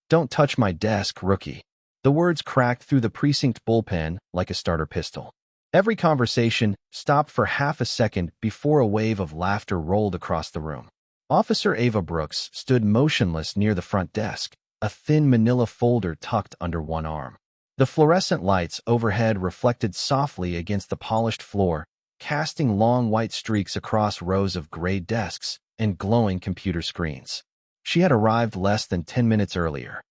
"Don't touch my desk, rookie." The words cracked through the precinct bullpen like a starter pistol. Every conversation stopped for half a second before a wave of laughter rolled across the room. Officer Ava Brooks stood motionless near the front desk, a thin manila folder tucked under one arm. The fluorescent lights overhead reflected softly against the polished floor, casting long white streaks across rows of gray desks and glowing computer screens. She had arrived less than 10 minutes earlier.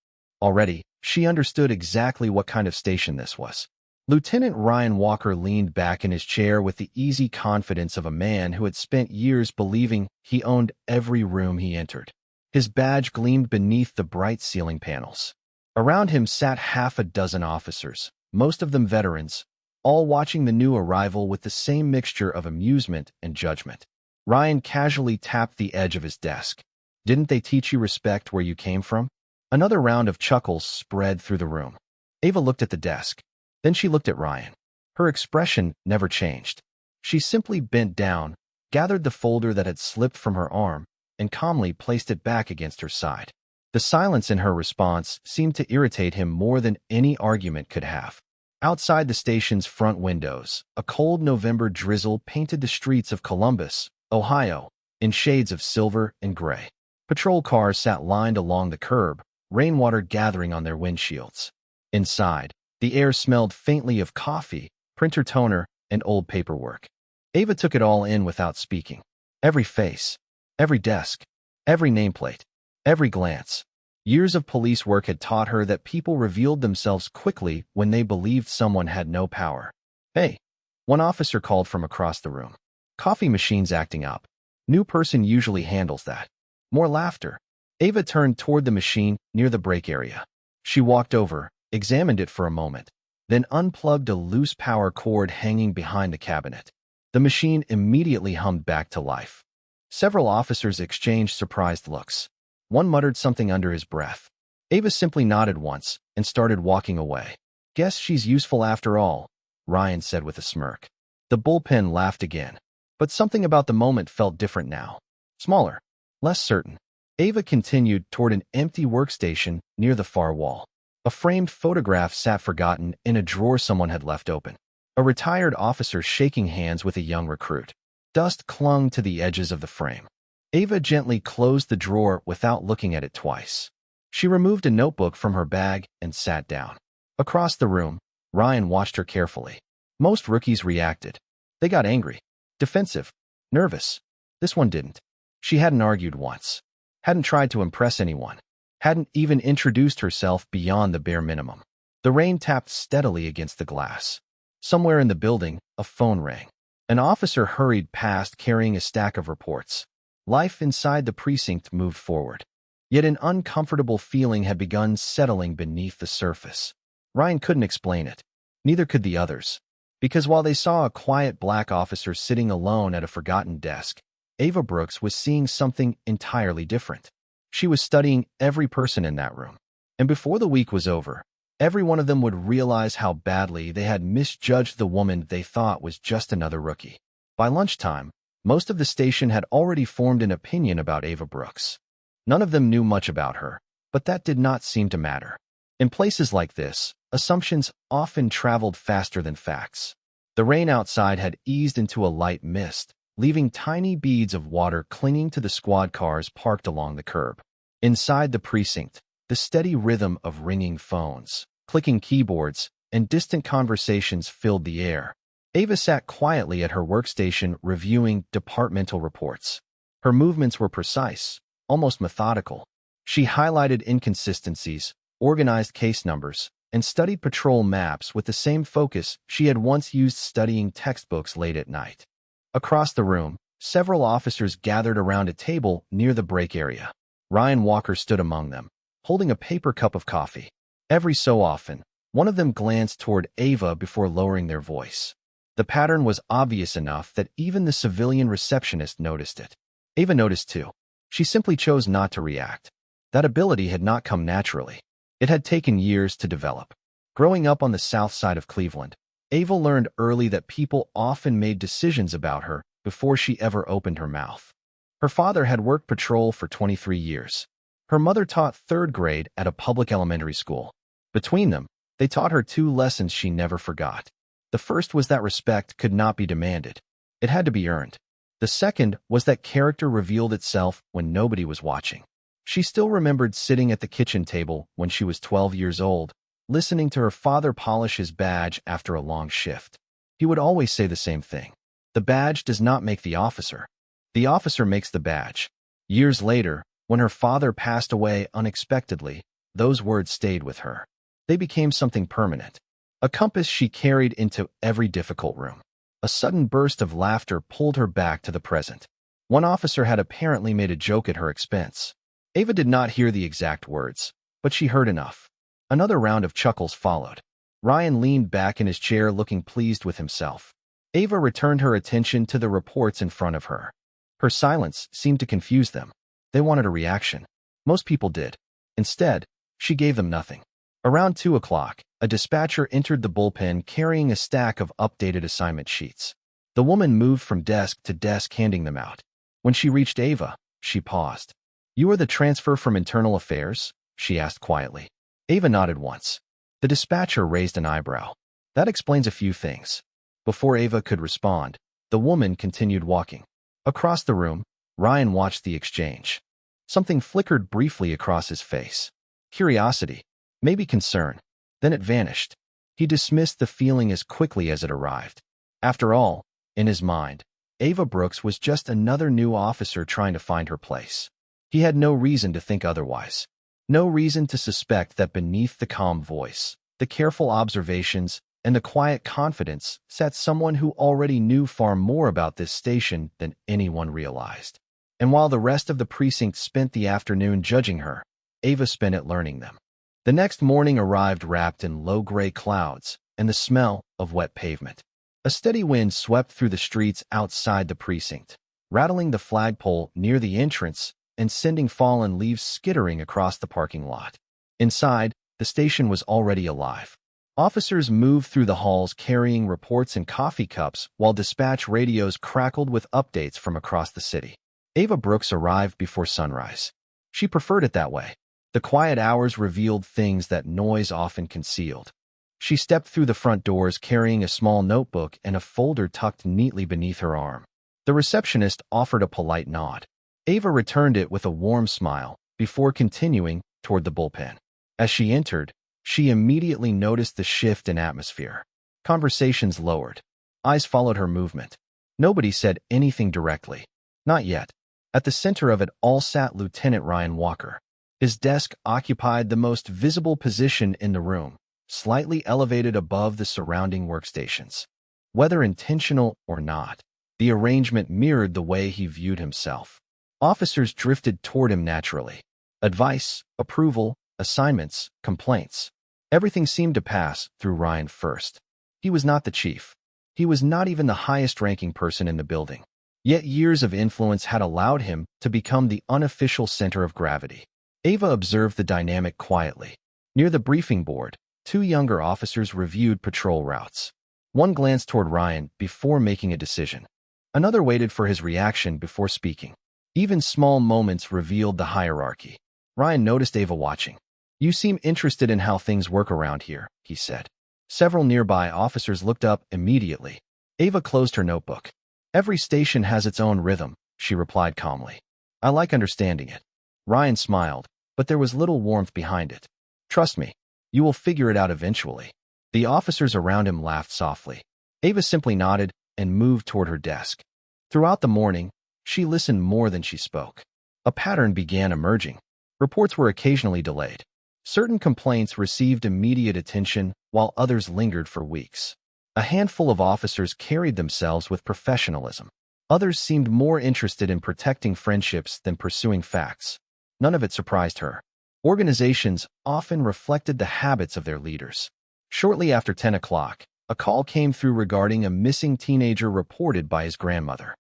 Already, she understood exactly what kind of station this was. Lieutenant Ryan Walker leaned back in his chair with the easy confidence of a man who had spent years believing he owned every room he entered. His badge gleamed beneath the bright ceiling panels. Around him sat half a dozen officers, most of them veterans, all watching the new arrival with the same mixture of amusement and judgment. Ryan casually tapped the edge of his desk. "Didn't they teach you respect where you came from?" Another round of chuckles spread through the room. Ava looked at the desk. Then she looked at Ryan. Her expression never changed. She simply bent down, gathered the folder that had slipped from her arm, and calmly placed it back against her side. The silence in her response seemed to irritate him more than any argument could have. Outside the station's front windows, a cold November drizzle painted the streets of Columbus, Ohio, in shades of silver and gray. Patrol cars sat lined along the curb, rainwater gathering on their windshields. Inside, the air smelled faintly of coffee, printer toner, and old paperwork. Ava took it all in without speaking. Every face, every desk, every nameplate, every glance. Years of police work had taught her that people revealed themselves quickly when they believed someone had no power. "Hey," one officer called from across the room. "Coffee machine's acting up. New person usually handles that." More laughter. Ava turned toward the machine near the break area. She walked over, examined it for a moment, then unplugged a loose power cord hanging behind the cabinet. The machine immediately hummed back to life. Several officers exchanged surprised looks. One muttered something under his breath. Ava simply nodded once and started walking away. "Guess she's useful after all," Ryan said with a smirk. The bullpen laughed again, but something about the moment felt different now. Smaller, less certain. Ava continued toward an empty workstation near the far wall. A framed photograph sat forgotten in a drawer someone had left open. A retired officer shaking hands with a young recruit. Dust clung to the edges of the frame. Ava gently closed the drawer without looking at it twice. She removed a notebook from her bag and sat down. Across the room, Ryan watched her carefully. Most rookies reacted. They got angry, defensive, nervous. This one didn't. She hadn't argued once, hadn't tried to impress anyone, hadn't even introduced herself beyond the bare minimum. The rain tapped steadily against the glass. Somewhere in the building, a phone rang. An officer hurried past carrying a stack of reports. Life inside the precinct moved forward. Yet an uncomfortable feeling had begun settling beneath the surface. Ryan couldn't explain it. Neither could the others. Because while they saw a quiet black officer sitting alone at a forgotten desk, Ava Brooks was seeing something entirely different. She was studying every person in that room. And before the week was over, every one of them would realize how badly they had misjudged the woman they thought was just another rookie. By lunchtime, most of the station had already formed an opinion about Ava Brooks. None of them knew much about her, but that did not seem to matter. In places like this, assumptions often traveled faster than facts. The rain outside had eased into a light mist, leaving tiny beads of water clinging to the squad cars parked along the curb. Inside the precinct, the steady rhythm of ringing phones, clicking keyboards, and distant conversations filled the air. Ava sat quietly at her workstation reviewing departmental reports. Her movements were precise, almost methodical. She highlighted inconsistencies, organized case numbers, and studied patrol maps with the same focus she had once used studying textbooks late at night. Across the room, several officers gathered around a table near the break area. Ryan Walker stood among them, holding a paper cup of coffee. Every so often, one of them glanced toward Ava before lowering their voice. The pattern was obvious enough that even the civilian receptionist noticed it. Ava noticed too. She simply chose not to react. That ability had not come naturally. It had taken years to develop. Growing up on the south side of Cleveland, Ava learned early that people often made decisions about her before she ever opened her mouth. Her father had worked patrol for 23 years. Her mother taught third grade at a public elementary school. Between them, they taught her two lessons she never forgot. The first was that respect could not be demanded. It had to be earned. The second was that character revealed itself when nobody was watching. She still remembered sitting at the kitchen table when she was 12 years old, listening to her father polish his badge after a long shift. He would always say the same thing. The badge does not make the officer. The officer makes the badge. Years later, when her father passed away unexpectedly, those words stayed with her. They became something permanent. A compass she carried into every difficult room. A sudden burst of laughter pulled her back to the present. One officer had apparently made a joke at her expense. Ava did not hear the exact words, but she heard enough. Another round of chuckles followed. Ryan leaned back in his chair looking pleased with himself. Ava returned her attention to the reports in front of her. Her silence seemed to confuse them. They wanted a reaction. Most people did. Instead, she gave them nothing. Around 2 o'clock, a dispatcher entered the bullpen carrying a stack of updated assignment sheets. The woman moved from desk to desk handing them out. When she reached Ava, she paused. "You are the transfer from Internal Affairs?" she asked quietly. Ava nodded once. The dispatcher raised an eyebrow. "That explains a few things." Before Ava could respond, the woman continued walking. Across the room, Ryan watched the exchange. Something flickered briefly across his face. Curiosity, maybe concern. Then it vanished. He dismissed the feeling as quickly as it arrived. After all, in his mind, Ava Brooks was just another new officer trying to find her place. He had no reason to think otherwise. No reason to suspect that beneath the calm voice, the careful observations, and the quiet confidence sat someone who already knew far more about this station than anyone realized. And while the rest of the precinct spent the afternoon judging her, Ava spent it learning them. The next morning arrived wrapped in low gray clouds and the smell of wet pavement. A steady wind swept through the streets outside the precinct, rattling the flagpole near the entrance and sending fallen leaves skittering across the parking lot. Inside, the station was already alive. Officers moved through the halls carrying reports and coffee cups while dispatch radios crackled with updates from across the city. Ava Brooks arrived before sunrise. She preferred it that way. The quiet hours revealed things that noise often concealed. She stepped through the front doors carrying a small notebook and a folder tucked neatly beneath her arm. The receptionist offered a polite nod. Ava returned it with a warm smile before continuing toward the bullpen. As she entered, she immediately noticed the shift in atmosphere. Conversations lowered. Eyes followed her movement. Nobody said anything directly. Not yet. At the center of it all sat Lieutenant Ryan Walker. His desk occupied the most visible position in the room, slightly elevated above the surrounding workstations. Whether intentional or not, the arrangement mirrored the way he viewed himself. Officers drifted toward him naturally. Advice, approval, assignments, complaints. Everything seemed to pass through Ryan first. He was not the chief. He was not even the highest-ranking person in the building. Yet years of influence had allowed him to become the unofficial center of gravity. Ava observed the dynamic quietly. Near the briefing board, two younger officers reviewed patrol routes. One glanced toward Ryan before making a decision. Another waited for his reaction before speaking. Even small moments revealed the hierarchy. Ryan noticed Ava watching. "You seem interested in how things work around here," he said. Several nearby officers looked up immediately. Ava closed her notebook. "Every station has its own rhythm," she replied calmly. "I like understanding it." Ryan smiled, but there was little warmth behind it. "Trust me, you will figure it out eventually." The officers around him laughed softly. Ava simply nodded and moved toward her desk. Throughout the morning, she listened more than she spoke. A pattern began emerging. Reports were occasionally delayed. Certain complaints received immediate attention, while others lingered for weeks. A handful of officers carried themselves with professionalism. Others seemed more interested in protecting friendships than pursuing facts. None of it surprised her. Organizations often reflected the habits of their leaders. Shortly after 10 o'clock, a call came through regarding a missing teenager reported by his grandmother.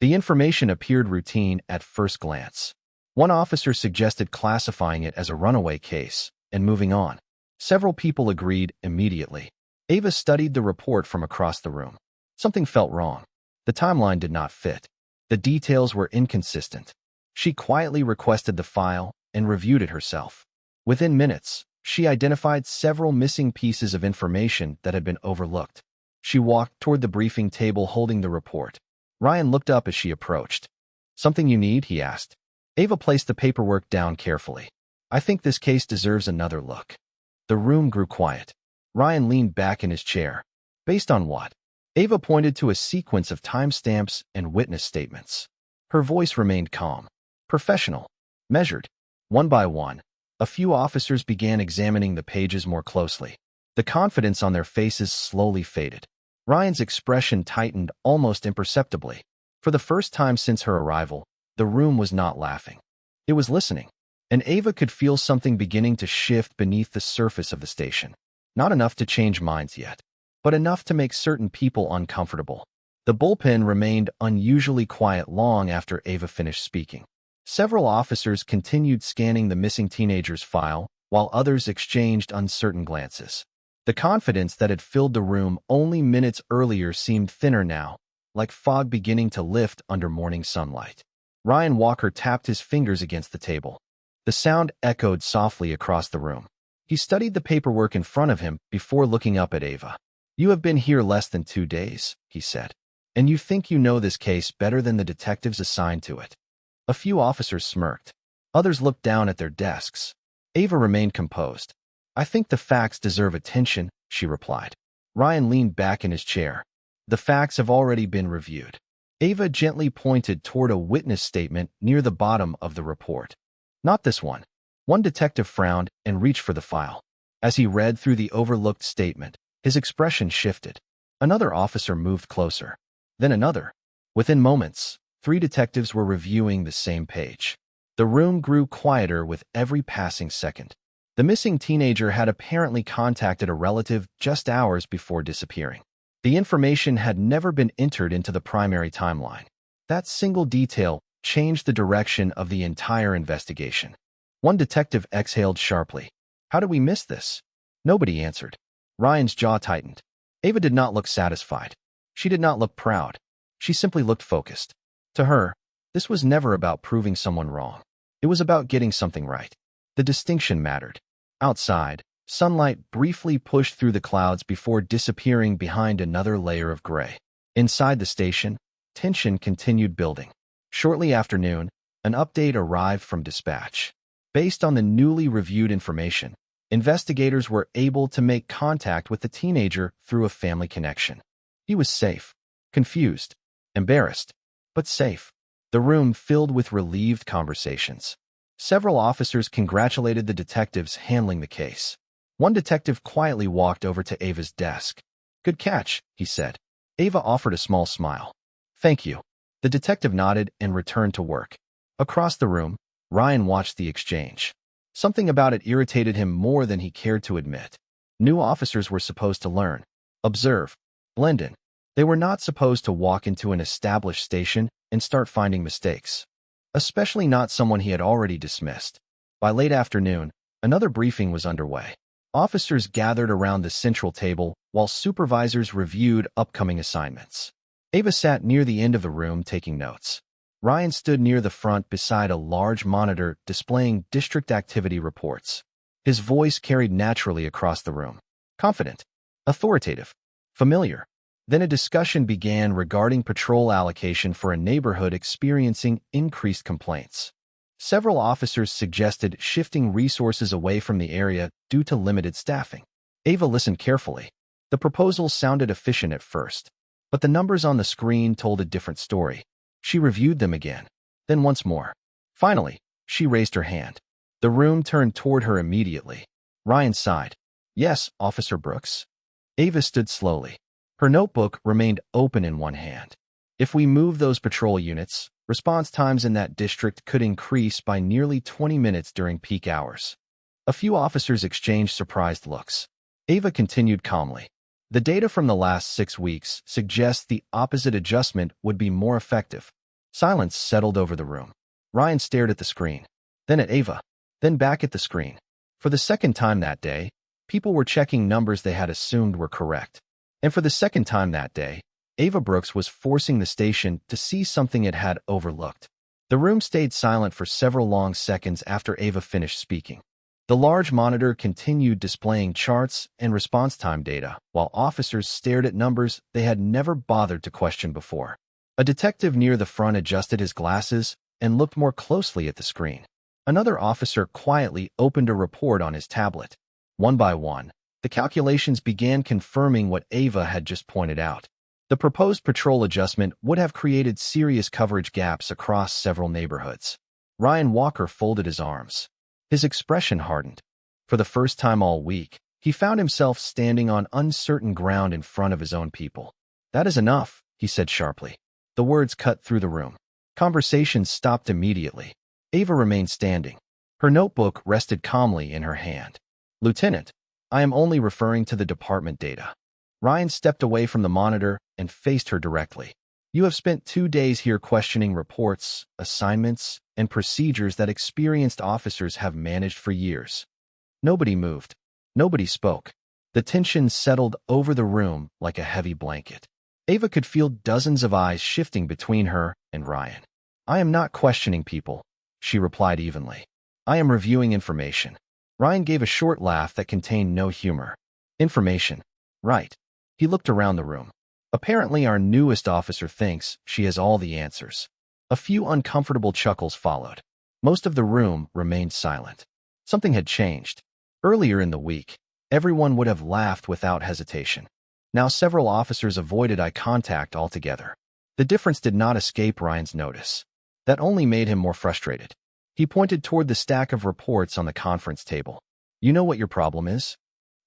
The information appeared routine at first glance. One officer suggested classifying it as a runaway case and moving on. Several people agreed immediately. Ava studied the report from across the room. Something felt wrong. The timeline did not fit. The details were inconsistent. She quietly requested the file, and reviewed it herself. Within minutes, she identified several missing pieces of information that had been overlooked. She walked toward the briefing table holding the report. Ryan looked up as she approached. "Something you need?" he asked. Ava placed the paperwork down carefully. "I think this case deserves another look." The room grew quiet. Ryan leaned back in his chair. "Based on what?" Ava pointed to a sequence of timestamps and witness statements. Her voice remained calm, professional, measured. One by one, a few officers began examining the pages more closely. The confidence on their faces slowly faded. Ryan's expression tightened almost imperceptibly. For the first time since her arrival, the room was not laughing. It was listening, and Ava could feel something beginning to shift beneath the surface of the station. Not enough to change minds yet, but enough to make certain people uncomfortable. The bullpen remained unusually quiet long after Ava finished speaking. Several officers continued scanning the missing teenager's file, while others exchanged uncertain glances. The confidence that had filled the room only minutes earlier seemed thinner now, like fog beginning to lift under morning sunlight. Ryan Walker tapped his fingers against the table. The sound echoed softly across the room. He studied the paperwork in front of him before looking up at Ava. "You have been here less than 2 days," he said, "and you think you know this case better than the detectives assigned to it." A few officers smirked. Others looked down at their desks. Ava remained composed. "I think the facts deserve attention," she replied. Ryan leaned back in his chair. "The facts have already been reviewed." Ava gently pointed toward a witness statement near the bottom of the report. "Not this one." One detective frowned and reached for the file. As he read through the overlooked statement, his expression shifted. Another officer moved closer. Then another. Within moments, 3 detectives were reviewing the same page. The room grew quieter with every passing second. The missing teenager had apparently contacted a relative just hours before disappearing. The information had never been entered into the primary timeline. That single detail changed the direction of the entire investigation. One detective exhaled sharply. "How did we miss this?" Nobody answered. Ryan's jaw tightened. Ava did not look satisfied. She did not look proud. She simply looked focused. To her, this was never about proving someone wrong. It was about getting something right. The distinction mattered. Outside, sunlight briefly pushed through the clouds before disappearing behind another layer of gray. Inside the station, tension continued building. Shortly after noon, an update arrived from dispatch. Based on the newly reviewed information, investigators were able to make contact with the teenager through a family connection. He was safe, confused, embarrassed, but safe. The room filled with relieved conversations. Several officers congratulated the detectives handling the case. One detective quietly walked over to Ava's desk. "Good catch," he said. Ava offered a small smile. "Thank you." The detective nodded and returned to work. Across the room, Ryan watched the exchange. Something about it irritated him more than he cared to admit. New officers were supposed to learn, observe, blend in. They were not supposed to walk into an established station and start finding mistakes. Especially not someone he had already dismissed. By late afternoon, another briefing was underway. Officers gathered around the central table while supervisors reviewed upcoming assignments. Ava sat near the end of the room taking notes. Ryan stood near the front beside a large monitor displaying district activity reports. His voice carried naturally across the room. Confident, authoritative, familiar. Then a discussion began regarding patrol allocation for a neighborhood experiencing increased complaints. Several officers suggested shifting resources away from the area due to limited staffing. Ava listened carefully. The proposal sounded efficient at first, but the numbers on the screen told a different story. She reviewed them again, then once more. Finally, she raised her hand. The room turned toward her immediately. Ryan sighed. "Yes, Officer Brooks." Ava stood slowly. Her notebook remained open in one hand. "If we move those patrol units, response times in that district could increase by nearly 20 minutes during peak hours." A few officers exchanged surprised looks. Ava continued calmly. "The data from the last 6 weeks suggests the opposite adjustment would be more effective." Silence settled over the room. Ryan stared at the screen, then at Ava, then back at the screen. For the second time that day, people were checking numbers they had assumed were correct. And for the second time that day, Ava Brooks was forcing the station to see something it had overlooked. The room stayed silent for several long seconds after Ava finished speaking. The large monitor continued displaying charts and response time data, while officers stared at numbers they had never bothered to question before. A detective near the front adjusted his glasses and looked more closely at the screen. Another officer quietly opened a report on his tablet. One by one, the calculations began confirming what Ava had just pointed out. The proposed patrol adjustment would have created serious coverage gaps across several neighborhoods. Ryan Walker folded his arms. His expression hardened. For the first time all week, he found himself standing on uncertain ground in front of his own people. "That is enough," he said sharply. The words cut through the room. Conversations stopped immediately. Ava remained standing. Her notebook rested calmly in her hand. "Lieutenant, I am only referring to the department data." Ryan stepped away from the monitor and faced her directly. "You have spent 2 days here questioning reports, assignments, and procedures that experienced officers have managed for years." Nobody moved. Nobody spoke. The tension settled over the room like a heavy blanket. Ava could feel dozens of eyes shifting between her and Ryan. "I am not questioning people," she replied evenly. "I am reviewing information." Ryan gave a short laugh that contained no humor. "Information. Right." He looked around the room. "Apparently our newest officer thinks she has all the answers." A few uncomfortable chuckles followed. Most of the room remained silent. Something had changed. Earlier in the week, everyone would have laughed without hesitation. Now several officers avoided eye contact altogether. The difference did not escape Ryan's notice. That only made him more frustrated. He pointed toward the stack of reports on the conference table. "You know what your problem is?"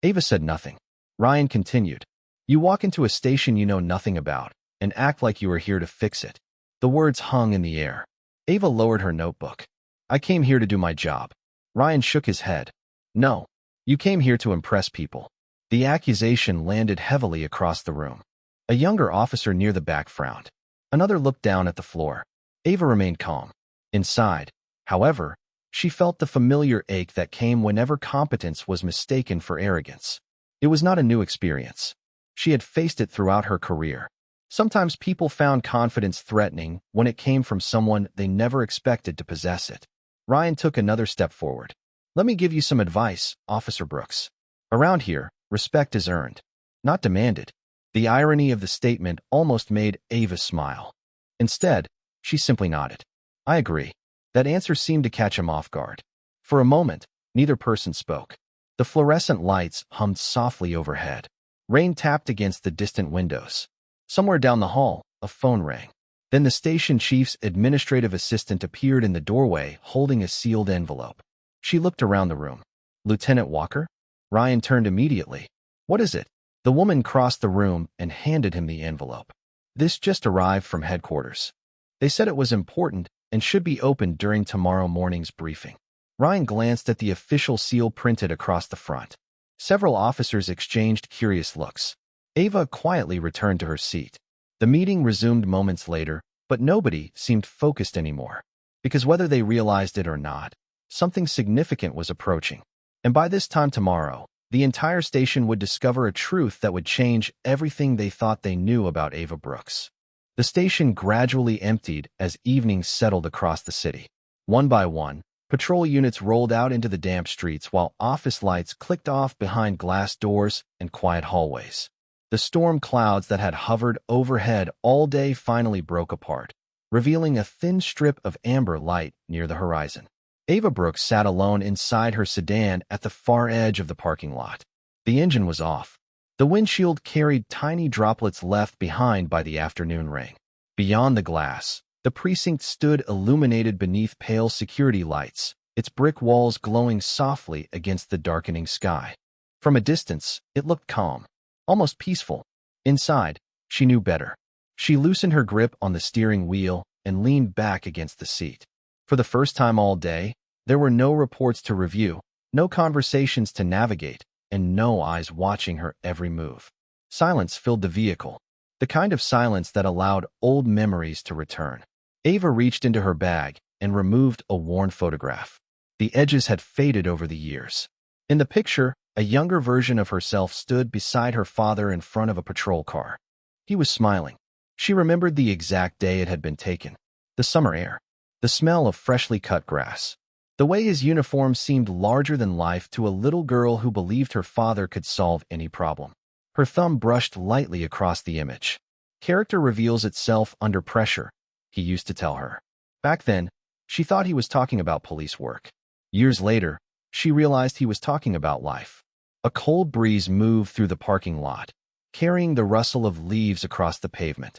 Ava said nothing. Ryan continued. "You walk into a station you know nothing about and act like you are here to fix it." The words hung in the air. Ava lowered her notebook. "I came here to do my job." Ryan shook his head. "No, you came here to impress people." The accusation landed heavily across the room. A younger officer near the back frowned. Another looked down at the floor. Ava remained calm. Inside, however, she felt the familiar ache that came whenever competence was mistaken for arrogance. It was not a new experience. She had faced it throughout her career. Sometimes people found confidence threatening when it came from someone they never expected to possess it. Ryan took another step forward. "Let me give you some advice, Officer Brooks. Around here, respect is earned, not demanded." The irony of the statement almost made Ava smile. Instead, she simply nodded. "I agree." That answer seemed to catch him off guard. For a moment, neither person spoke. The fluorescent lights hummed softly overhead. Rain tapped against the distant windows. Somewhere down the hall, a phone rang. Then the station chief's administrative assistant appeared in the doorway holding a sealed envelope. She looked around the room. "Lieutenant Walker?" Ryan turned immediately. "What is it?" The woman crossed the room and handed him the envelope. "This just arrived from headquarters. They said it was important and should be opened during tomorrow morning's briefing." Ryan glanced at the official seal printed across the front. Several officers exchanged curious looks. Ava quietly returned to her seat. The meeting resumed moments later, but nobody seemed focused anymore. Because whether they realized it or not, something significant was approaching. And by this time tomorrow, the entire station would discover a truth that would change everything they thought they knew about Ava Brooks. The station gradually emptied as evening settled across the city. One by one, patrol units rolled out into the damp streets while office lights clicked off behind glass doors and quiet hallways. The storm clouds that had hovered overhead all day finally broke apart, revealing a thin strip of amber light near the horizon. Ava Brooks sat alone inside her sedan at the far edge of the parking lot. The engine was off. The windshield carried tiny droplets left behind by the afternoon rain. Beyond the glass, the precinct stood illuminated beneath pale security lights, its brick walls glowing softly against the darkening sky. From a distance, it looked calm, almost peaceful. Inside, she knew better. She loosened her grip on the steering wheel and leaned back against the seat. For the first time all day, there were no reports to review, no conversations to navigate, and no eyes watching her every move. Silence filled the vehicle, the kind of silence that allowed old memories to return. Ava reached into her bag and removed a worn photograph. The edges had faded over the years. In the picture, a younger version of herself stood beside her father in front of a patrol car. He was smiling. She remembered the exact day it had been taken. The summer air. the smell of freshly cut grass. The way his uniform seemed larger than life to a little girl who believed her father could solve any problem. Her thumb brushed lightly across the image. Character reveals itself under pressure, he used to tell her. Back then, she thought he was talking about police work. Years later, she realized he was talking about life. A cold breeze moved through the parking lot, carrying the rustle of leaves across the pavement.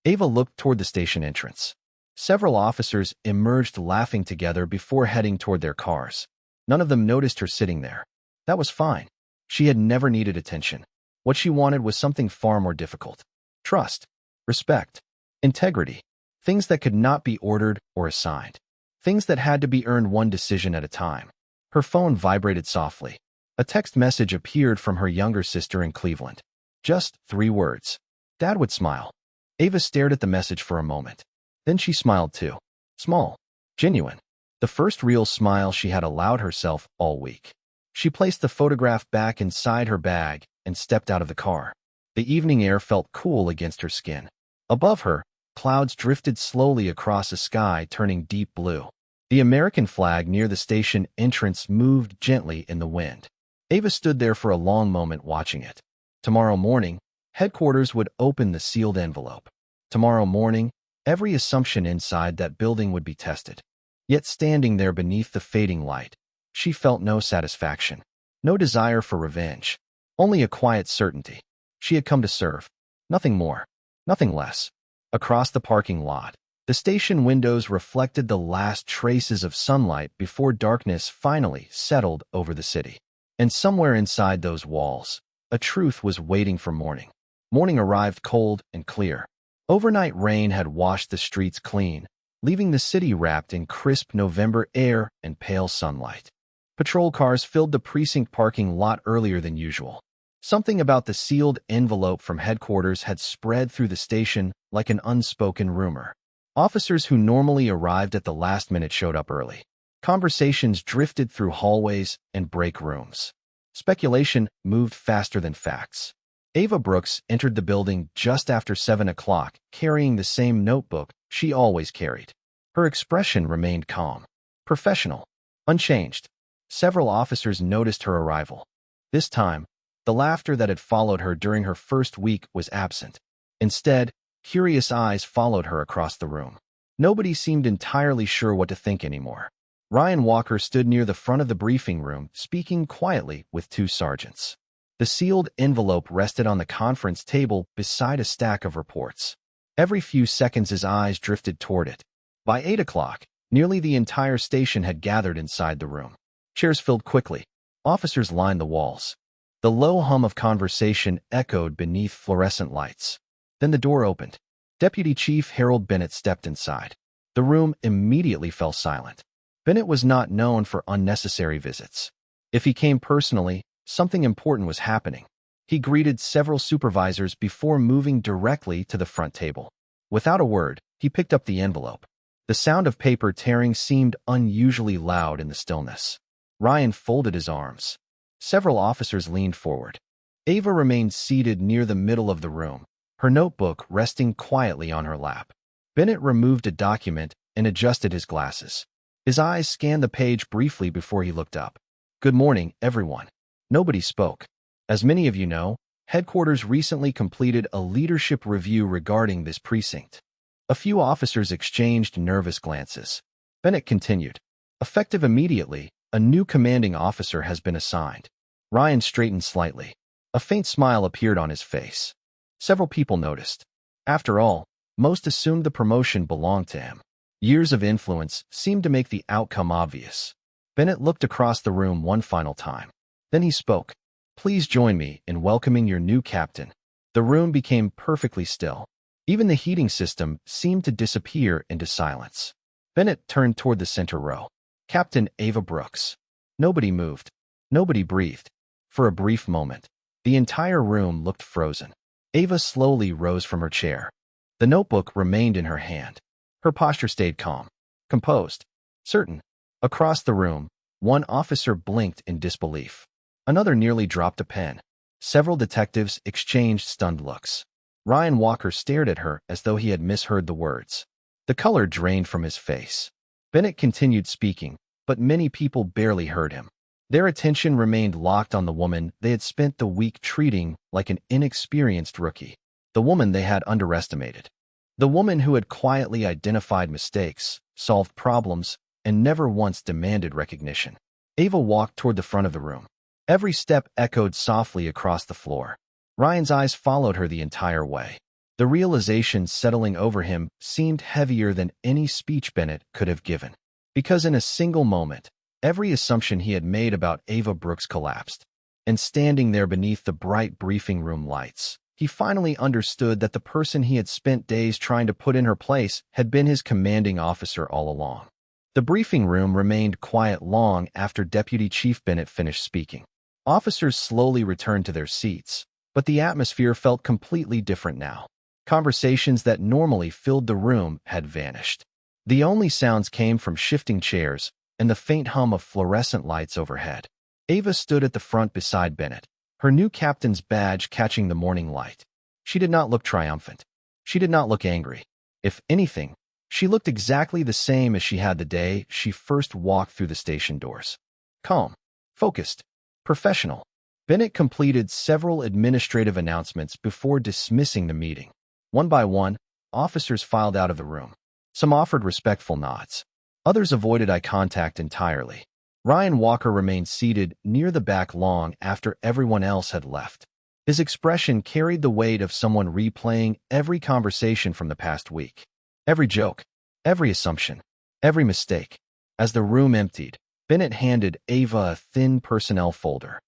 Ava looked toward the station entrance. Several officers emerged laughing together before heading toward their cars. None of them noticed her sitting there. That was fine. She had never needed attention. What she wanted was something far more difficult. Trust, respect, integrity. Things that could not be ordered or assigned. Things that had to be earned one decision at a time. Her phone vibrated softly. A text message appeared from her younger sister in Cleveland. Just 3 words. Dad would smile. Ava stared at the message for a moment. Then she smiled too. Small. Genuine. The first real smile she had allowed herself all week. She placed the photograph back inside her bag and stepped out of the car. The evening air felt cool against her skin. Above her, clouds drifted slowly across a sky turning deep blue. The American flag near the station entrance moved gently in the wind. Ava stood there for a long moment watching it. Tomorrow morning, headquarters would open the sealed envelope. Tomorrow morning, every assumption inside that building would be tested. Yet standing there beneath the fading light, she felt no satisfaction, no desire for revenge, only a quiet certainty. She had come to serve. Nothing more, nothing less. Across the parking lot, the station windows reflected the last traces of sunlight before darkness finally settled over the city. And somewhere inside those walls, a truth was waiting for morning. Morning arrived cold and clear. Overnight rain had washed the streets clean, leaving the city wrapped in crisp November air and pale sunlight. Patrol cars filled the precinct parking lot earlier than usual. Something about the sealed envelope from headquarters had spread through the station like an unspoken rumor. Officers who normally arrived at the last minute showed up early. Conversations drifted through hallways and break rooms. Speculation moved faster than facts. Ava Brooks entered the building just after 7 o'clock, carrying the same notebook she always carried. Her expression remained calm, professional, unchanged. Several officers noticed her arrival. This time, the laughter that had followed her during her first week was absent. Instead, curious eyes followed her across the room. Nobody seemed entirely sure what to think anymore. Ryan Walker stood near the front of the briefing room, speaking quietly with 2 sergeants. The sealed envelope rested on the conference table beside a stack of reports. Every few seconds his eyes drifted toward it. By 8 o'clock, nearly the entire station had gathered inside the room. Chairs filled quickly. Officers lined the walls. The low hum of conversation echoed beneath fluorescent lights. Then the door opened. Deputy Chief Harold Bennett stepped inside. The room immediately fell silent. Bennett was not known for unnecessary visits. If he came personally, something important was happening. He greeted several supervisors before moving directly to the front table. Without a word, he picked up the envelope. The sound of paper tearing seemed unusually loud in the stillness. Ryan folded his arms. Several officers leaned forward. Ava remained seated near the middle of the room, her notebook resting quietly on her lap. Bennett removed a document and adjusted his glasses. His eyes scanned the page briefly before he looked up. Good morning, everyone. Nobody spoke. As many of you know, headquarters recently completed a leadership review regarding this precinct. A few officers exchanged nervous glances. Bennett continued. Effective immediately, a new commanding officer has been assigned. Ryan straightened slightly. A faint smile appeared on his face. Several people noticed. After all, most assumed the promotion belonged to him. Years of influence seemed to make the outcome obvious. Bennett looked across the room one final time. Then he spoke. Please join me in welcoming your new captain. The room became perfectly still. Even the heating system seemed to disappear into silence. Bennett turned toward the center row. Captain Ava Brooks. Nobody moved. Nobody breathed. For a brief moment, the entire room looked frozen. Ava slowly rose from her chair. The notebook remained in her hand. Her posture stayed calm, composed, certain. Across the room, one officer blinked in disbelief. Another nearly dropped a pen. Several detectives exchanged stunned looks. Ryan Walker stared at her as though he had misheard the words. The color drained from his face. Bennett continued speaking, but many people barely heard him. Their attention remained locked on the woman they had spent the week treating like an inexperienced rookie. The woman they had underestimated. The woman who had quietly identified mistakes, solved problems, and never once demanded recognition. Ava walked toward the front of the room. Every step echoed softly across the floor. Ryan's eyes followed her the entire way. The realization settling over him seemed heavier than any speech Bennett could have given. Because in a single moment, every assumption he had made about Ava Brooks collapsed. And standing there beneath the bright briefing room lights, he finally understood that the person he had spent days trying to put in her place had been his commanding officer all along. The briefing room remained quiet long after Deputy Chief Bennett finished speaking. Officers slowly returned to their seats, but the atmosphere felt completely different now. Conversations that normally filled the room had vanished. The only sounds came from shifting chairs and the faint hum of fluorescent lights overhead. Ava stood at the front beside Bennett, her new captain's badge catching the morning light. She did not look triumphant. She did not look angry. If anything, she looked exactly the same as she had the day she first walked through the station doors. Calm, focused, professional. Bennett completed several administrative announcements before dismissing the meeting. One by one, officers filed out of the room. Some offered respectful nods. Others avoided eye contact entirely. Ryan Walker remained seated near the back long after everyone else had left. His expression carried the weight of someone replaying every conversation from the past week. Every joke, every assumption, every mistake. As the room emptied, Bennett handed Ava a thin personnel folder.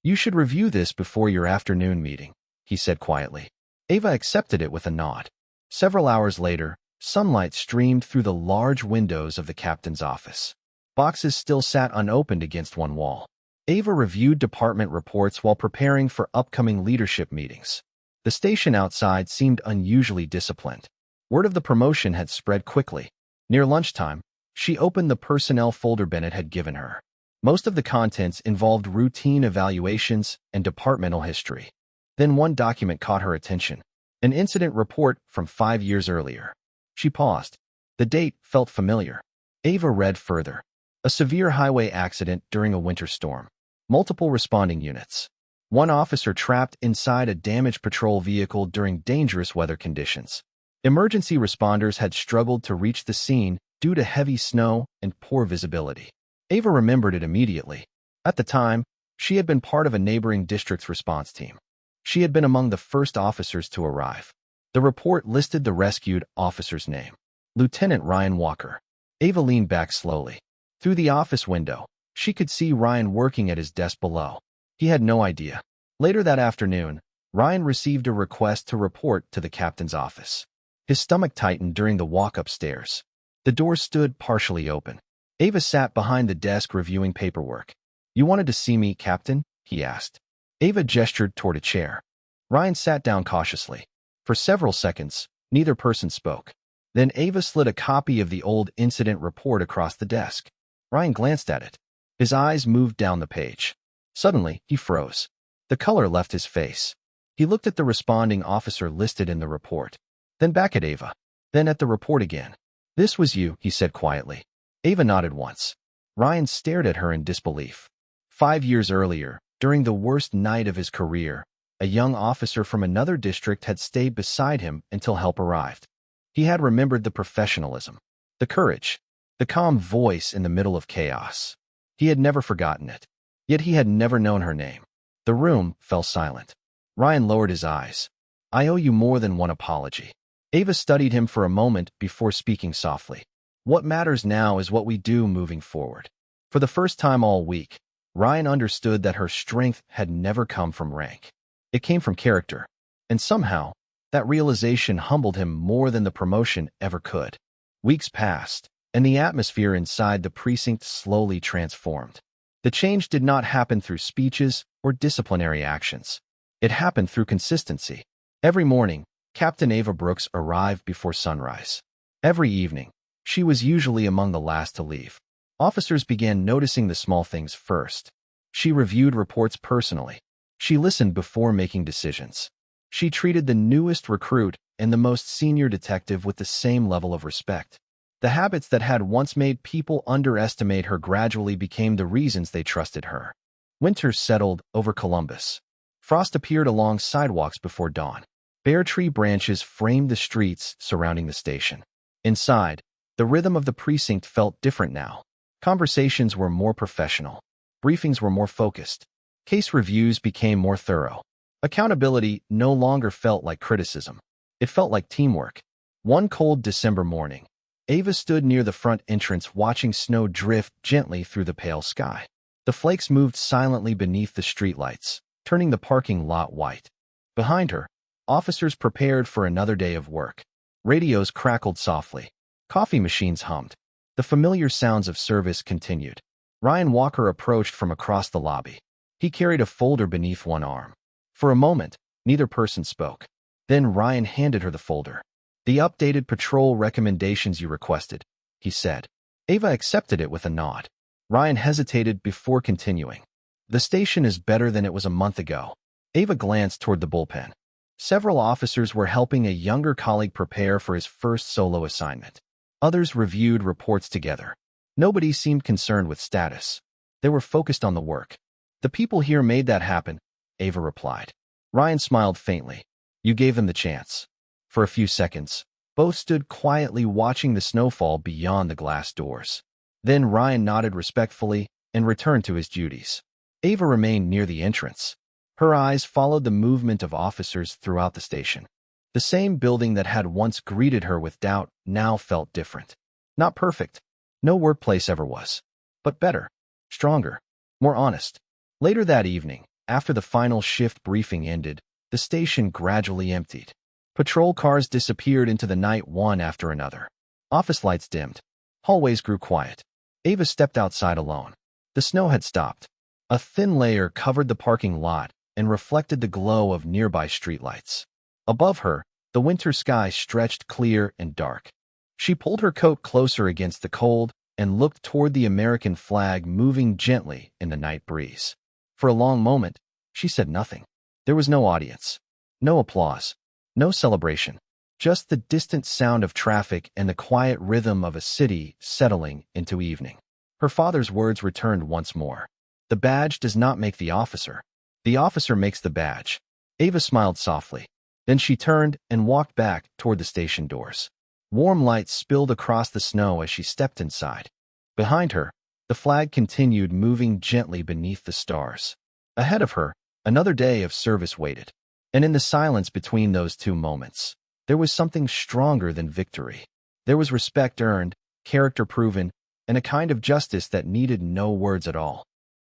"You should review this before your afternoon meeting," he said quietly. Ava accepted it with a nod. Several hours later, sunlight streamed through the large windows of the captain's office. Boxes still sat unopened against one wall. Ava reviewed department reports while preparing for upcoming leadership meetings. The station outside seemed unusually disciplined. Word of the promotion had spread quickly. Near lunchtime, she opened the personnel folder Bennett had given her. Most of the contents involved routine evaluations and departmental history. Then one document caught her attention, an incident report from 5 years earlier. She paused. The date felt familiar. Ava read further. A severe highway accident during a winter storm. Multiple responding units. One officer trapped inside a damaged patrol vehicle during dangerous weather conditions. Emergency responders had struggled to reach the scene due to heavy snow and poor visibility. Ava remembered it immediately. At the time, she had been part of a neighboring district's response team. She had been among the first officers to arrive. The report listed the rescued officer's name, Lieutenant Ryan Walker. Ava leaned back slowly. Through the office window, she could see Ryan working at his desk below. He had no idea. Later that afternoon, Ryan received a request to report to the captain's office. His stomach tightened during the walk upstairs. The door stood partially open. Ava sat behind the desk reviewing paperwork. "You wanted to see me, Captain?" he asked. Ava gestured toward a chair. Ryan sat down cautiously. For several seconds, neither person spoke. Then Ava slid a copy of the old incident report across the desk. Ryan glanced at it. His eyes moved down the page. Suddenly, he froze. The color left his face. He looked at the responding officer listed in the report. Then back at Ava. Then at the report again. "This was you," he said quietly. Ava nodded once. Ryan stared at her in disbelief. 5 years earlier, during the worst night of his career, a young officer from another district had stayed beside him until help arrived. He had remembered the professionalism, the courage, the calm voice in the middle of chaos. He had never forgotten it. Yet he had never known her name. The room fell silent. Ryan lowered his eyes. "I owe you more than one apology." Ava studied him for a moment before speaking softly. "What matters now is what we do moving forward." For the first time all week, Ryan understood that her strength had never come from rank. It came from character. And somehow, that realization humbled him more than the promotion ever could. Weeks passed, and the atmosphere inside the precinct slowly transformed. The change did not happen through speeches or disciplinary actions. It happened through consistency. Every morning, Captain Ava Brooks arrived before sunrise. Every evening, she was usually among the last to leave. Officers began noticing the small things first. She reviewed reports personally. She listened before making decisions. She treated the newest recruit and the most senior detective with the same level of respect. The habits that had once made people underestimate her gradually became the reasons they trusted her. Winter settled over Columbus. Frost appeared along sidewalks before dawn. Bare tree branches framed the streets surrounding the station. Inside, the rhythm of the precinct felt different now. Conversations were more professional. Briefings were more focused. Case reviews became more thorough. Accountability no longer felt like criticism. It felt like teamwork. One cold December morning, Ava stood near the front entrance watching snow drift gently through the pale sky. The flakes moved silently beneath the streetlights, turning the parking lot white. Behind her, officers prepared for another day of work. Radios crackled softly. Coffee machines hummed. The familiar sounds of service continued. Ryan Walker approached from across the lobby. He carried a folder beneath one arm. For a moment, neither person spoke. Then Ryan handed her the folder. "The updated patrol recommendations you requested," he said. Ava accepted it with a nod. Ryan hesitated before continuing. "The station is better than it was a month ago." Ava glanced toward the bullpen. Several officers were helping a younger colleague prepare for his first solo assignment. Others reviewed reports together. Nobody seemed concerned with status. They were focused on the work. "The people here made that happen," Ava replied. Ryan smiled faintly. "You gave them the chance." For a few seconds, both stood quietly watching the snowfall beyond the glass doors. Then Ryan nodded respectfully and returned to his duties. Ava remained near the entrance. Her eyes followed the movement of officers throughout the station. The same building that had once greeted her with doubt now felt different. Not perfect. No workplace ever was. But better, stronger, more honest. Later that evening, after the final shift briefing ended, the station gradually emptied. Patrol cars disappeared into the night one after another. Office lights dimmed. Hallways grew quiet. Ava stepped outside alone. The snow had stopped. A thin layer covered the parking lot and reflected the glow of nearby streetlights. Above her, the winter sky stretched clear and dark. She pulled her coat closer against the cold and looked toward the American flag moving gently in the night breeze. For a long moment, she said nothing. There was no audience, no applause, no celebration, just the distant sound of traffic and the quiet rhythm of a city settling into evening. Her father's words returned once more. "The badge does not make the officer. The officer makes the badge." Ava smiled softly. Then she turned and walked back toward the station doors. Warm light spilled across the snow as she stepped inside. Behind her, the flag continued moving gently beneath the stars. Ahead of her, another day of service waited. And in the silence between those two moments, there was something stronger than victory. There was respect earned, character proven, and a kind of justice that needed no words at all.